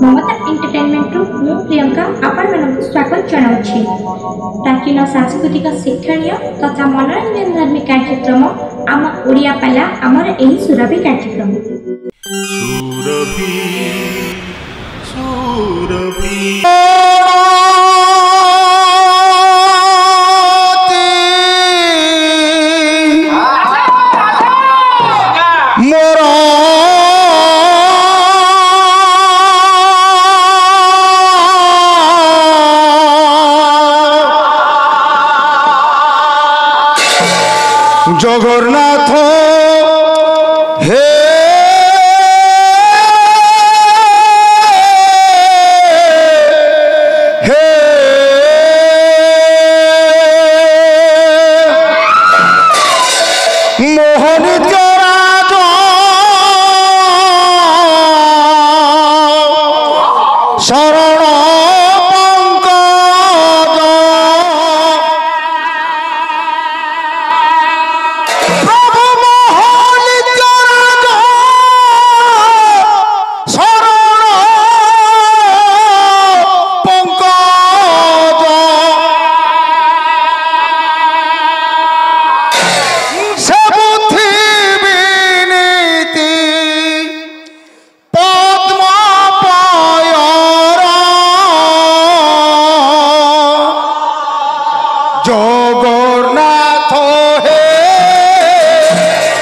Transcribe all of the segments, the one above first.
ममता entertainment मु प्रियंका आपण मानक स्वागत जनाउछि। प्राचीन सांस्कृतिक शिक्षणीय तथा मनोरंजन धर्मी कार्यक्रम आम ओडिया पाला आमर एही सुरभि कार्यक्रम सुरभि सुरभि जगन्नाथ हे हे मोहन राज शरण जगन्नाथ हे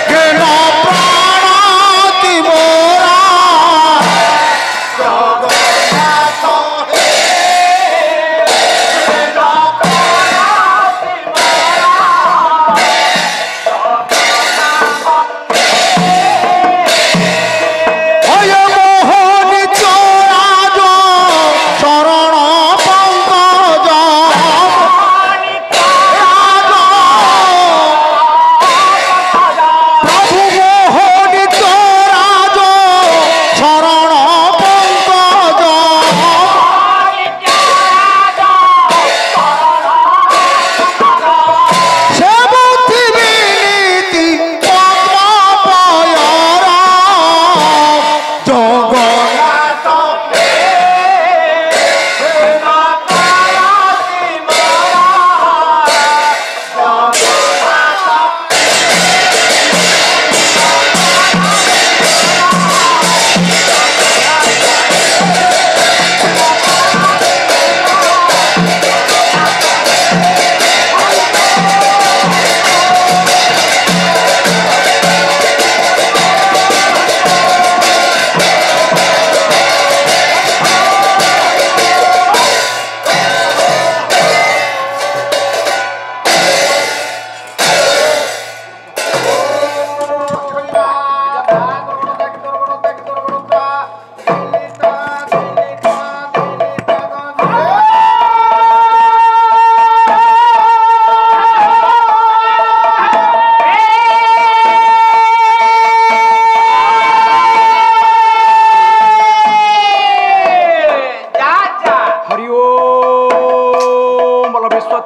ज्ञान प्राणाति मोरा जगन्नाथ हे ज्ञान प्राणाति मोरा मोहन चोराज शरण पंकज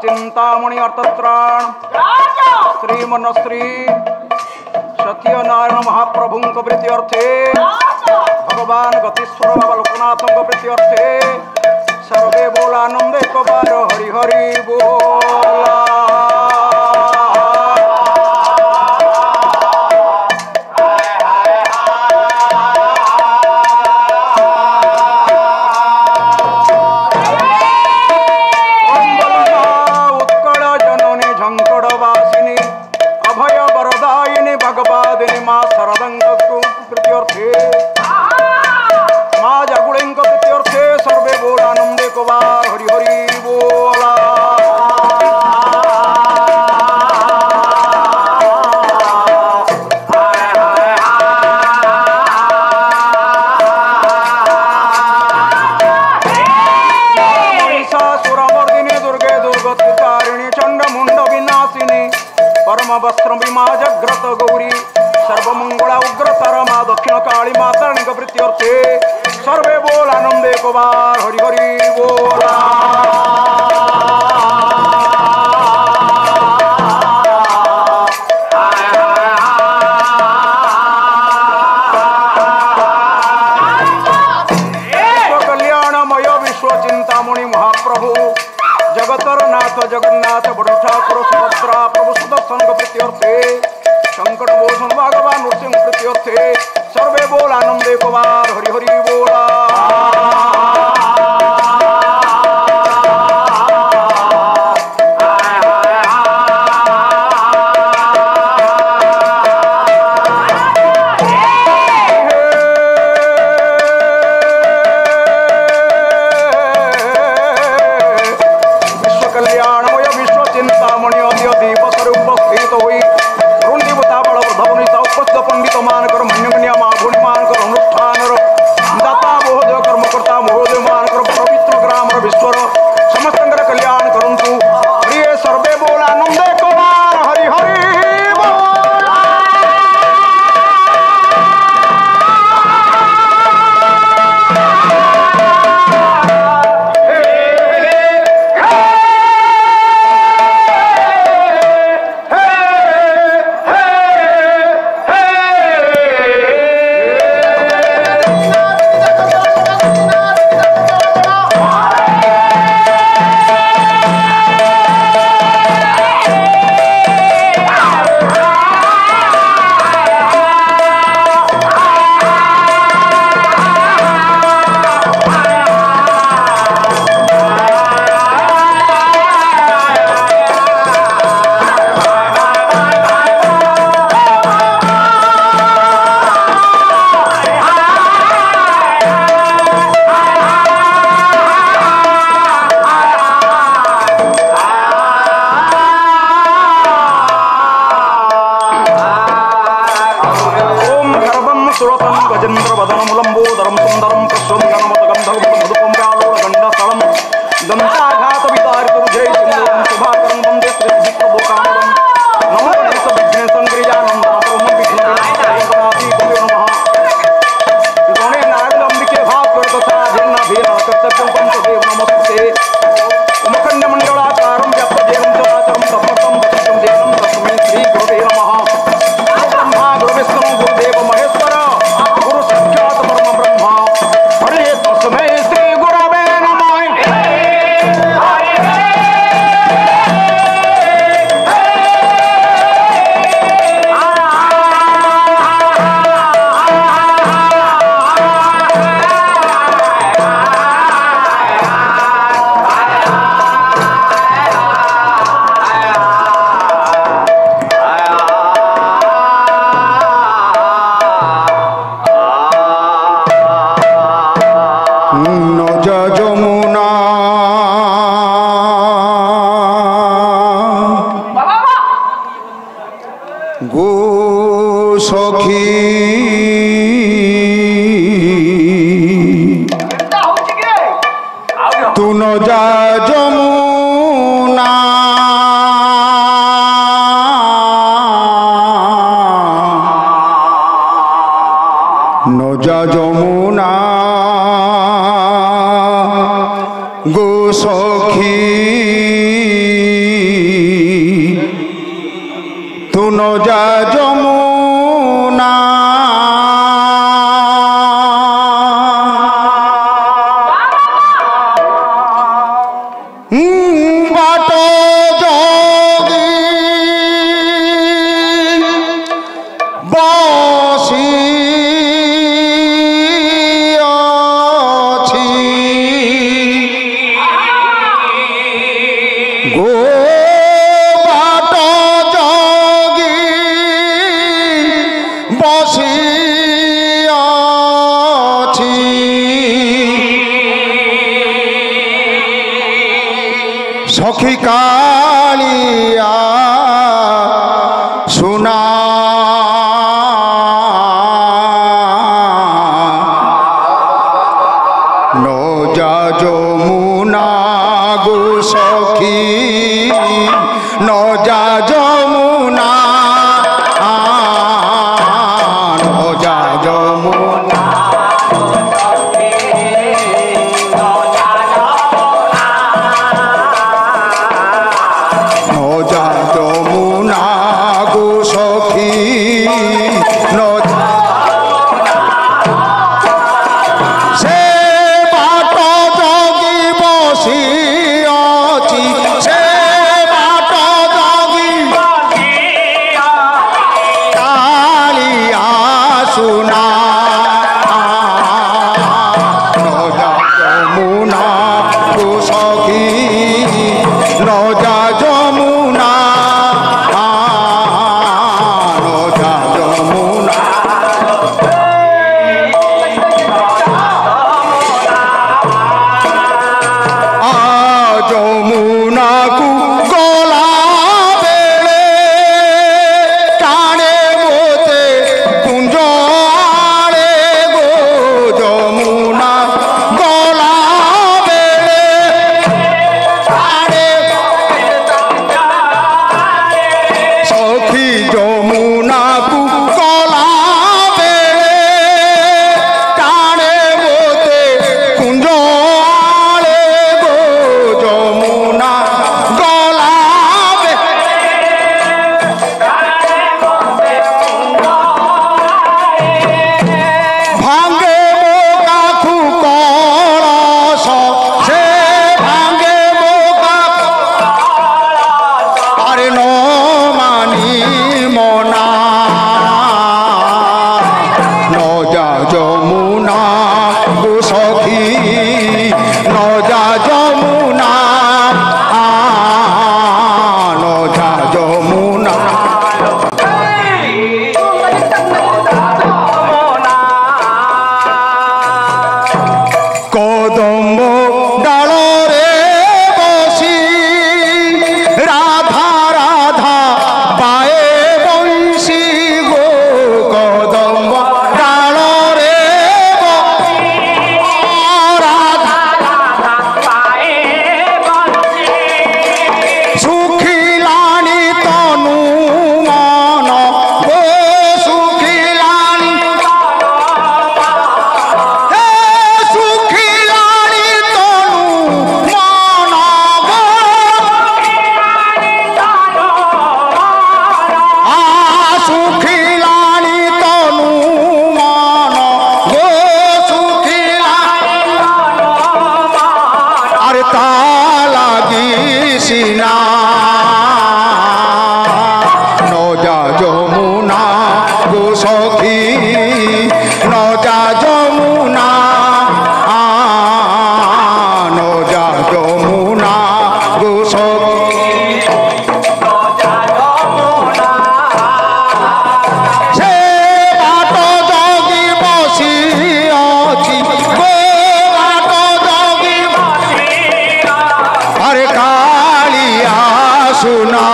चिंतामणि अर्थत्राण श्रीमनश्री सत्यनारायण महाप्रभु प्रीति अर्थे भगवान गतीश्वर बाबा लोकनाथ प्रीति अर्थे सर्वे बोलानंद एक बार हरि हरि बोला। भगवादिनी माँ शरदंग प्रीत्यर्थे माँ जागुड़ें प्रीत्यर्थे सर्वे बोलानंदे को बार हरि हरि बोला। महिषासुरमर्दिनी दुर्गे दुर्गतितारिणी चंडमुंड विनाशिनी परम वस्त्र विमा जग्रत गौरी सर्वमंगला उग्रतर माँ दक्षिण काली माता प्रीत्यर्थे सर्वे बोल आनंदे को बार हरि हरि बोला। बलभद्र जगन्नाथ बड़ ठाकुर सुभद्रा प्रभु सुदर्शन प्रीत्यर्थे संकट मोचन भगवान नृसिंह प्रीत्यर्थे सर्वे बोल आनंदे कुमार हरि हरि बोला। सखी कालिया सुना नो जा যমুনা गो सखी नो जा যমুনা नो जा যমুনা से যমুনা গো সখী ন যা যমুনা ন যা যমুনা যমুনা কু গলা বেড়ে টানে মোতে কুঞ্জ আড়ে গো যমুনা গলা বেড়ে টানে সখী যমুনা কু গলা বেড়ে টানে মোতে কুঞ্জ আড়ে গো যমুনা গলা ভাঙ্গে কাকু কলস সে ভাঙ্গে আরে ন মানি মনা ন যা যমুনা গো সখী ন যা যমুনা ন যা যমুনা কদম্ব ডালরে বসি রাধা রাধা পায়ে বংশী গো কদম্ব ডালরে রাধা সুখিলানি তনু মন গো সুখিলানি সুখিলানি তনু মন গো সুখিলানি তনু মন গো সুখিলানি আরে তা লাগিসিনা ন যা যমুনা গো সখী ন যা যমুনা ন যা যমুনা গো সখী সে বাট জগি বসি অছি গো বাট জগি আরে কালিয়া শুনা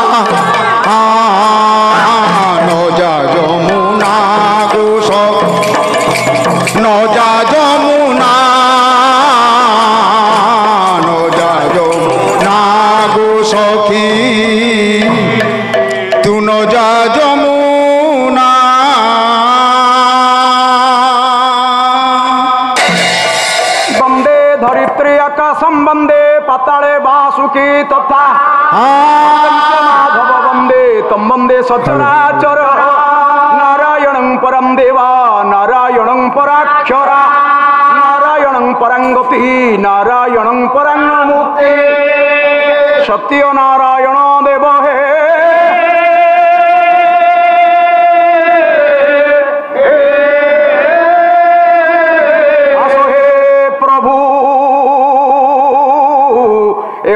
ন যা যমুনা গো সখী ন যা যমুনা ন যা যমুনা গো সখী তু ন যা যমুনা বন্দে ধরিত্রী আকাশম বন্দে পাতালে বাসুকি তথা মাধব বন্দে তম বন্দে সচরাচর নারায়ণং পরম দেবা নারায়ণং পরাক্ষরা নারায়ণং পরঙ্গতি নারায়ণং পরং মুক্তি সত্য নারায়ণ দেব হে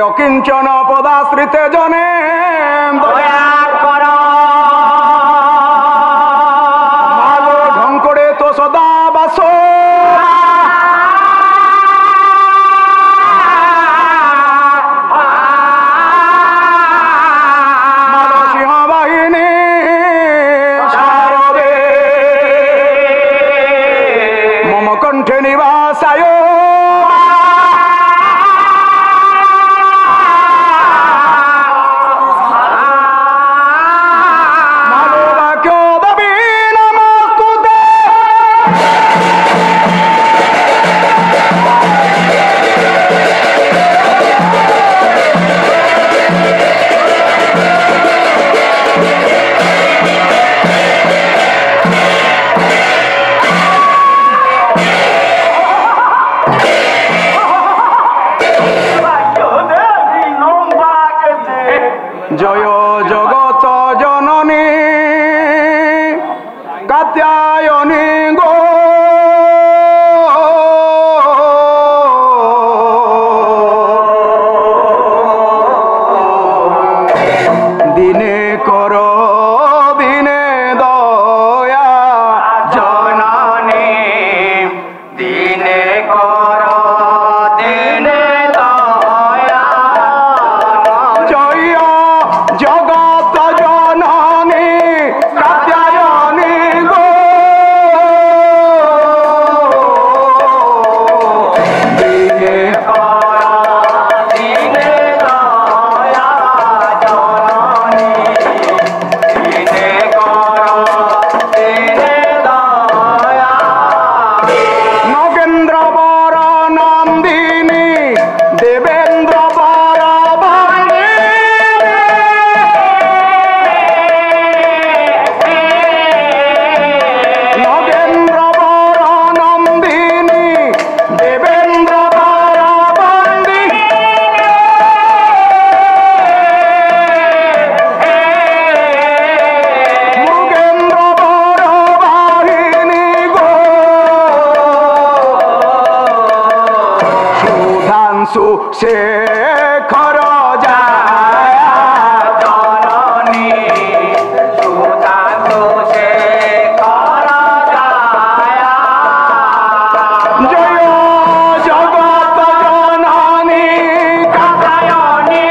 অকিঞ্চন পদাশ্রিতে জনে দয়া কর ভালো ঢঙ্করে তো সদা বাস সিংহ বাহিনী শারদে মম কণ্ঠে নিবাসায় सुधांशु शेखर जाया जननी सुधांशु शेखर जाया जय जगत जननी कात्यायनी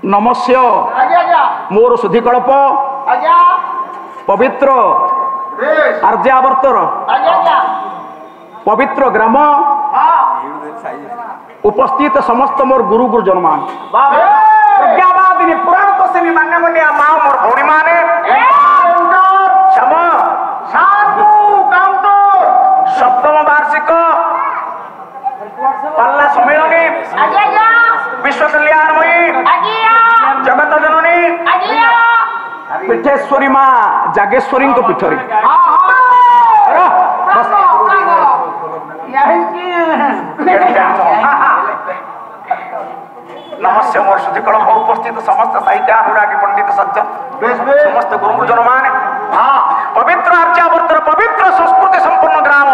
नमस्य मोर शुद्धिकल्प पवित्र आर्यावर्तर पवित्र ग्राम उपस्थित समस्त मोर गुरु गुरुजन मान प्रज्ञावादिनी पुराण पश्चिमी मान्यमन्या माँ मोर भौणी माने सप्तम वार्षिक पाल्ला सम्मेलनी विश्व कल्याणमयी जगत जननी पीठेश्वरी माँ जागेश्वरी पीठरी नमस्य मोर शुद्धिकल्प उपस्थित समस्त साहित्य अनुरागी पंडित सज्जन समस्त गुरुजन मान पवित्र आर्यावर्तर पवित्र संस्कृति संपन्न ग्राम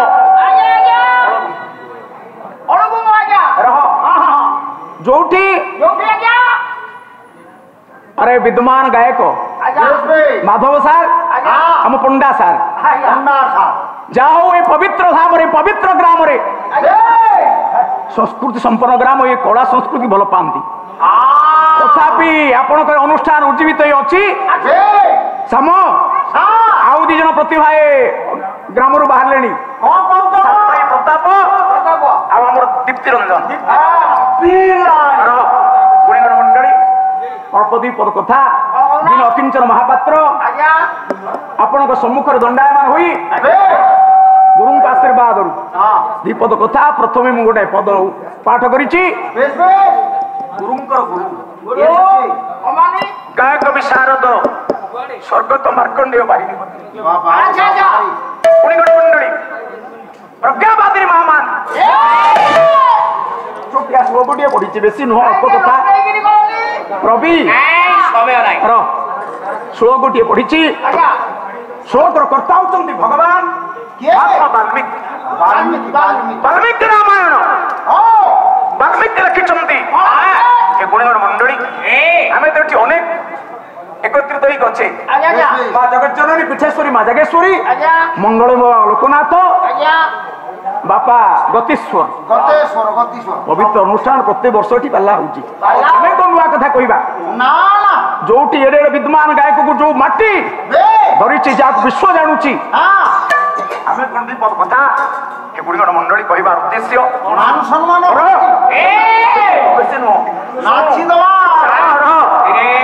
जोठी अरे विद्यमान गायक माधव सार आम पंडा सार जाओ ये पवित्र धाम रे पवित्र ग्राम रे संस्कृति संपन्न ग्राम ये कला संस्कृति भल पाती तथापि आपणकर अनुष्ठान उज्जीवित अच्छी साम आउ दी जन प्रतिभा ग्राम रू बाहर प्रताप आमर दीप्ति रंजन गुणीगण मंडली अल्प दी पद कथा दिन अकिंचन महापात्र आपण सम्मुख दंडायमान हुई गुरु आशीर्वाद दीपद कथा प्रथमे मु गोटे पद पाठ करिछि गुरुंकर गुरु गायक विशारद स्वर्गत मार्कंडेय बाहिनी गुणीगण मंडली प्रज्ञावादी महामान छोटिया श्लोकटिए पढ़ी बेसी नुह अल्प कथा प्रवी श्लोकटिए पढ़ी श्लोकर कर्ता होती भगवान वाल्मीकि रामायण वाल्मीकि लिखिंट गुणगण मंडली आम तो अनेक एकत्रित होकर अच्छे माँ जगज्जननी पीठेश्वरी माँ जागेश्वरी मंगल लोकनाथ बापा गतीश्वर पवित्र अनुष्ठान प्रत्येक वर्ष ये पाला होमें तो नुआ कथा कह जो एडे विद्यमान गायक को जो माटी धरी जहाँ विश्व जानूची आम कौन पद कथा गुणगण मंडली कहबार उद्देश्य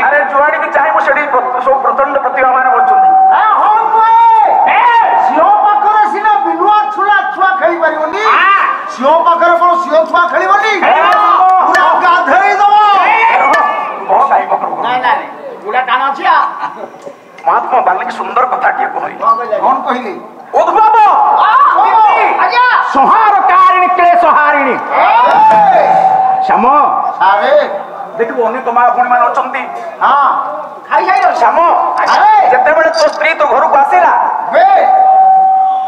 अरे जुआड़ी की चाहे से सब प्रचंड प्रतिभा मान महात्मा वाल्मीकि सुंदर कथा कहले उद्भव संहार कारिणी क्लेशहारिणी श्याम देखो अनेक माँ भूणी मान अच्छा श्याम जिते बड़े तो स्त्री तो घर को आसला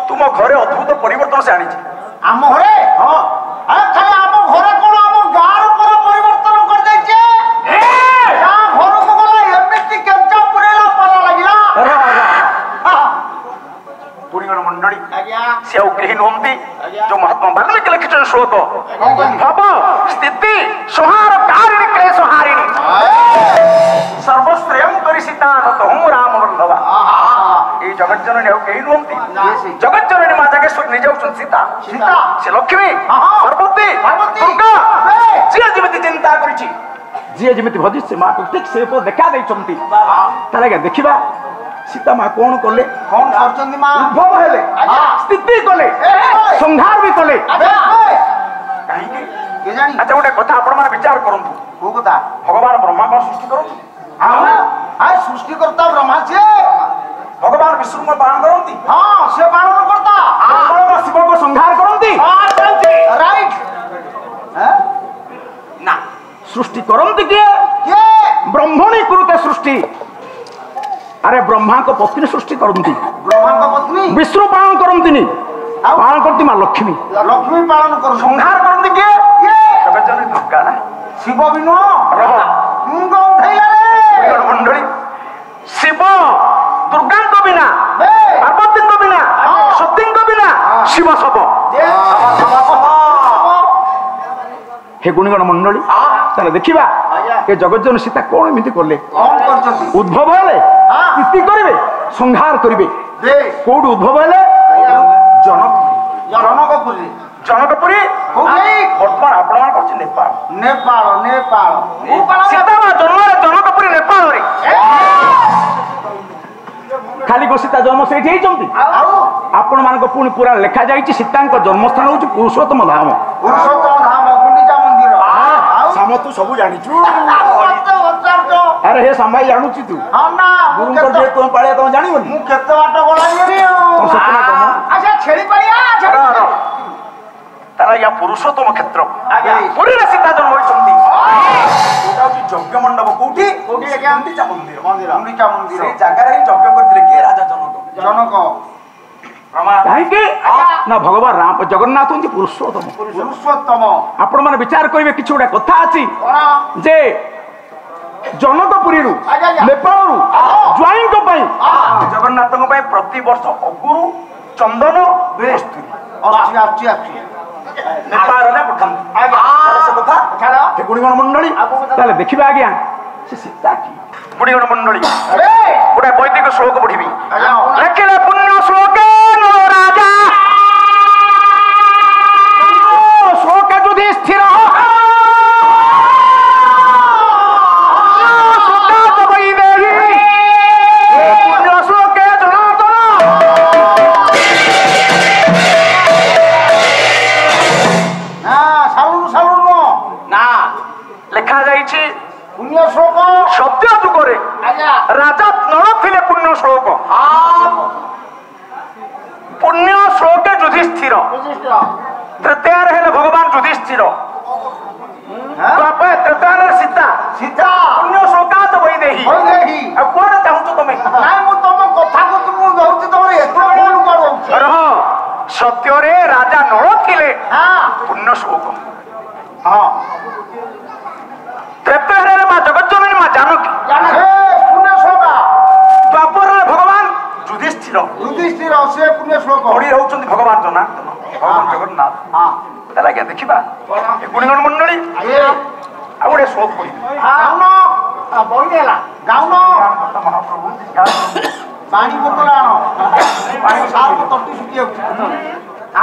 तुम घरे अद्भुत परिवर्तन से आनी आम घरे आम घरे कौन आम गाँव पर परिवर्तन कर घर को गला एमती केंचा पुरेला पाला लगिला गुणीगण मंडली से कहीं नुहति जो महात्मा वाल्मीकि लिखित श्लोक भव स्थिति संहार कारिणी क्लेशहारिणी सर्वश्रेयं करिसिता हूँ राम बल्लभा ये जगज्जननी कहीं नुहति जगज्जननी माँ जागेश्वरी निजे होती सीता सीता से लक्ष्मी पार्वती दुर्गा जी जमी चिंता करी जी जमी भजी से माँ को ठीक से देखा देखा सीता माँ कौन कले कौन करछन्ती माँ उद्भव हेले स्थिति कले संहार भी कले कहीं के जानी अच्छा गोटे कथा आपण माने विचार करंतु को कथा भगवान ब्रह्मा को सृष्टि करंतु हां सृष्टि करता ब्रह्मा छे भगवान विष्णु को पालन करंती हां से पालन करता भगवान शिव को संहार करंती हां करंती राइट हैं ना सृष्टि करंती के ब्रह्मणी कुरुते सृष्टि अरे ब्रह्मा को पत्नी सृष्टि करती ब्रह्मा को पत्नी विष्णु पालन करती पालन करती माँ लक्ष्मी लक्ष्मी पालन कर संहार करती किए जगज्जननी दुर्गा ना शिव बिनु मंडली शिव दुर्गा को बिना पार्वती को बिना सती को बिना शिव सब हे गुणगण मंडली ताले देखिबा ए जगज्जन सीता कौन एमती करले उद्भव हेले स्थिति करिवे संहार करिवे कोड उद्भव हेले जनकपुरी जनकपुरी वर्तमान आपण करछि नेपाल नेपाल नेपाल सीता मा जन्म जनकपुरी नेपाल रे खाली को सीता जन्म से आपण मान पुणी पूरा लिखा जाइए सीता जन्मस्थान हूँ पुरुषोत्तम धाम गुंडीचा मंदिर साम तू सब जानिचु अरे हे संभाई जानुची तू गुरु को जे तुम पाले तुम जानिबो मु केते बाट गलाइरी तो सपना कम अच्छा छेड़ी पड़िया तारा या पुरुषोत्तम क्षेत्र पूरी रे सीता जन्म होइछंती ओटा कि यज्ञ मंडप कोठी कोठी आज्ञा गुंडीचा मंदिर गुंडीचा मंदिर से जगह रे यज्ञ करथिले के राजा जनक कहीं ना भगवान राम जगन्नाथ हूँ पुरुषोत्तम पुरुषोत्तम आपण मैंने विचार करेंगे किसी गोटे कथा अच्छी जे जनकपुरीरू ଆଜ୍ଞା, ଆଜ୍ଞା। नेपाळरू ज्वाईंको पई हाँ। जगन्नाथଙ୍କ ପାଇଁ प्रति वर्ष अगुरु चंदन बेस्तुरी ଆସୁଛି नेपाळले पठान ଆଜ୍ଞା। से कथा ଛାଡ଼। हे गुणगण मंडली आगो कथा। ताले देखिबा आज्ञा से सीता की गुणगण मंडली अरे गोटे वैदिक श्लोक पढ़िबी ଆଜ୍ଞା। लेखिले पुण्य श्लोके नो राजा श्लोक युधिष्ठिर लेखा जाइछि पुण्य श्लोक सत्य जुगरे आज्ञा। राजा नल थिले पुण्य श्लोक पुण्य श्लोक युधिष्ठिर युधिष्ठिर तृतीय हेले भगवान युधिष्ठिर तृतीय सीता सीता पुण्य श्लोकात वैदेही वैदेही कौन चाहूँ तुम्हें ନାଇଁ ମୁଁ ତମ କଥାକୁ ମୁଁ ଦଉଛି ତମର ଏତେ ଭୁଲ କରୁଛି रह सत्य राजा नल थिले ହଁ पुण्य श्लोक ହଁ तृतीय हेले मां जगज्जननी मां जानकी ଏ ପୁଣ୍ୟ ଶ୍ଲୋକ द्वापर भगवान युधिष्ठिर युधिष्ठिର ସେ ପୁଣ୍ୟ ଶ୍ଲୋକ पढ़ी रहउछन्ति भगवान जनार्दन भगवान जगन्नाथ ହଁ ताला क्या देखिबा ए गुणगण मंडली ଏ आ गोटे श्लोक पढ़ी ଗାଉନ ବହି ହେଲା ଗାଉନ महाप्रभु ପାଣି ବୋତଲ ଆଣ ପାଣି ସାରକୁ ତଟି ଶୁଖି ଯାଉଛି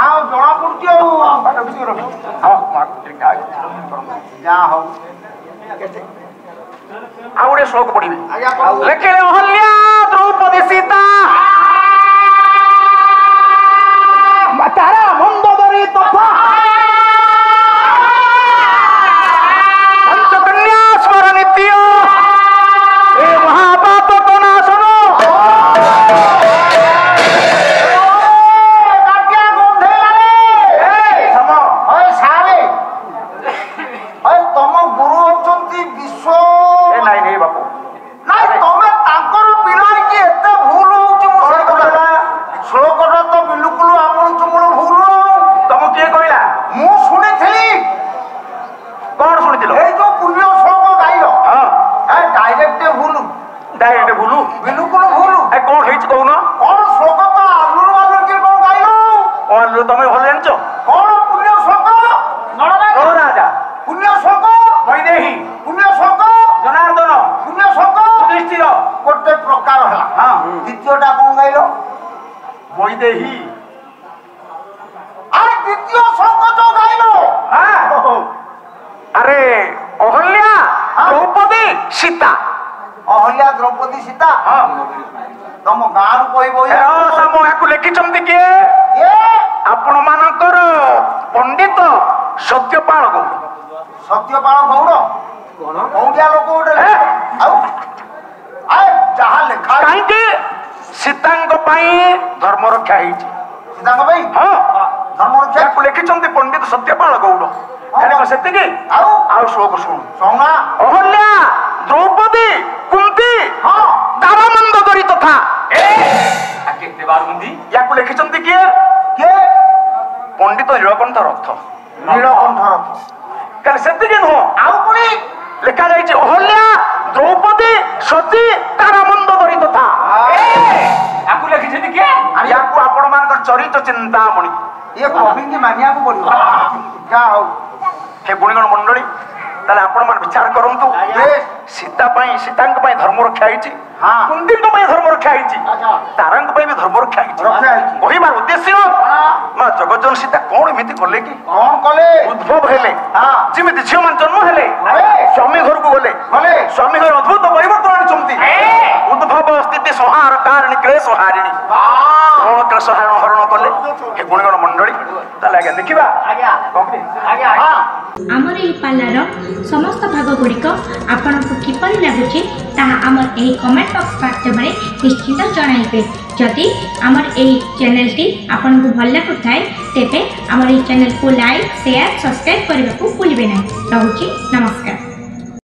ଆଉ ଜଣା ପଡୁଛି ଆଉ ଯାହା ହଉ आ गोटे श्लोक पढ़ी ଆଜ୍ଞା କହୁ लेखिले अहल्या द्रौपदी सीता तारा मंदोदरी तथा पंचकन्या स्मरणित्य ए महापाप नाशन କାଟିଆ ଗନ୍ଧେଇଲାରେ सम ହଏ ସାରେ ହଏ ତମ ଗୁରୁ ହଉଛନ୍ତି ବିଶ୍ୱ ए नहीं नहीं बापू ନାଇଁ ତମେ ତାଙ୍କର ପିଲା ହେଇକି ଏତେ ଭୁଲ ହଉଛି ମୁଁ ସେଇ କଥା ଶ୍ଲୋକଟା ତ ବିଲକୁଲ ଆମୁଳୁ ଚୁମୁଳୁ ଭୁଲ तुम किए कहला ମୁଁ ଶୁଣିଥିଲି कौन शुणिथिल ଏଇ ଯୋଉ ପୁଣ୍ୟ ଶ୍ଲୋକ ଗାଇଲ हां ଡାଇରେକ୍ଟ ଭୁଲ डायरेक्ट भूलू ବିଲକୁଲ ଭୁଲ ए कौन हेच कहून କଣ ଶ୍ଲୋକ ତ ଆଲୁରୁ ଆଲୁରୁ କି କଣ ଗାଇଲ और तुम भल जानछ କଣ ପୁଣ୍ୟ ଶ୍ଲୋକ नल राजा ପୁଣ୍ୟ ଶ୍ଲୋକ वैदेही ପୁଣ୍ୟ ଶ୍ଲୋକ जनार्दन ପୁଣ୍ୟ ଶ୍ଲୋକ युधिष्ठिर ଗୋଟେ ପ୍ରକାର ହେଲା हां ଦ୍ୱିତୀୟଟା କଣ ଗାଇଲ वैदेही ଆରେ ଦ୍ୱିତୀୟ ଶ୍ଲୋକ ଯୋଉ ଗାଇଲ हाँ अरे अहल्या द्रौपदी सीता ଅହଲ୍ୟା ଦ୍ରୌପଦୀ ସୀତା हाँ ତମ ଗାଁରୁ କହିବ साम याकु लिखिछन्ति के ଏ आपण मानकर पंडित सत्यपाल गौड़ ସତ୍ୟପାଳ ଗୌଡ଼ କଉଁଠିଆ ଲୋକ ଗୋଟେ ଏ? ଆଉ ଆଏ ଯାହା ଲେଖା ଅଛି कहीं सीतांग पई धर्म रक्षा ହେଇଛି ସୀତାଙ୍କ ପାଇଁ हाँ ଧର୍ମ ରକ୍ଷା याकु लिखिछन्ति पंडित सत्यपाल गौड़ हेले को सेतिकी ଆଉ आउ श्लोक सुन ଶୁଣା अहल्या द्रौपदी कुंती ହଁ दारामंद दरी तथा केते बारुंदी याकु लिखिछन्ति किए କିଏ पंडित नीलकंठ रथ ନୀଳକଣ୍ଠ ରଥ କାଲି ସେତିକି ନୁହଁ ଆଉ ପୁଣି ଲେଖା ଯାଇଛି ଅହଲ୍ୟା ଦ୍ରୌପଦୀ ସତୀ ତାରାମନ୍ଦ ଧରି ତଥା ଆକୁ ଲେଖିଛନ୍ତି କିଏ ୟାକୁ ଆପଣମାନଙ୍କର ଚରିତ ଚିନ୍ତାମଣି ଇଏ କବିଙ୍କି ମାନିବାକୁ ପଡିବ ଯାହା ହଉ ହେ ଗୁଣିଗଣ ମଣ୍ଡଳୀ ତାହେଲେ ଆପଣମାନେ ବିଚାର କରନ୍ତୁ ବେଶ ସୀତାଙ୍କ ପାଇଁ ଧର୍ମ ରକ୍ଷା ହେଇଛି ହଁ। କୁନ୍ତୀଙ୍କ ପାଇଁ ଧର୍ମ ରକ୍ଷା ହେଇଛି ଆଚ୍ଛା। ତାରାଙ୍କ ପାଇଁ ବି ଧର୍ମ ରକ୍ଷା ହେଇଛି ରକ୍ଷା ହେଇଛି। କହିବାର ଉଦ୍ଦେଶ୍ୟ ମା ଜଗଜ୍ଜନ ସୀତା କଣ ଏମିତି କଲେ କି କଣ କଲେ ଉଦ୍ଭବ ହେଲେ ହଁ। ଯେମିତି ଝିଅମାନେ ଜନ୍ମ ହେଲେ ଆରେ। ସ୍ୱାମୀ ଘରକୁ ଗଲେ ଗଲେ। ସ୍ୱାମୀ ଘର ଅଦ୍ଭୁତ ପରିବର୍ତ୍ତନ ଆଣିଛନ୍ତି ଉଦ୍ଭବ ସ୍ଥିତି ସଂହାର କାରଣୀ କ୍ଲେଶ ହାରିଣୀ କଣ କ୍ଲେଶ ହରଣ କଲେ ହେ ଗୁଣିଗଣ ମଣ୍ଡଳୀ ତାହେଲେ ଆଜ୍ଞା ଦେଖିବା ଆଜ୍ଞା କମ୍ପ୍ଲିଟ୍ ଆଜ୍ଞା ହଁ ଆମର ଏହି ପାଲାର ସମସ୍ତ ଭାଗ ଗୁଡ଼ିକ ଆପଣଙ୍କୁ କିପରି ଲାଗୁଛି ତାହା ଆମର ଏହି କମେଣ୍ଟ ବକ୍ସ ମାଧ୍ୟମରେ ନିଶ୍ଚିତ ଜଣାଇବେ। ଯଦି ଆମର ଏହି ଚ୍ୟାନେଲଟି ଆପଣଙ୍କୁ ଭଲ ଲାଗୁଥାଏ ତେବେ ଆମର ଏହି ଚ୍ୟାନେଲକୁ ଲାଇକ୍ ସେୟାର ସବସ୍କ୍ରାଇବ୍ କରିବାକୁ ଭୁଲିବେ ନାହିଁ। ରହୁଛି ନମସ୍କାର।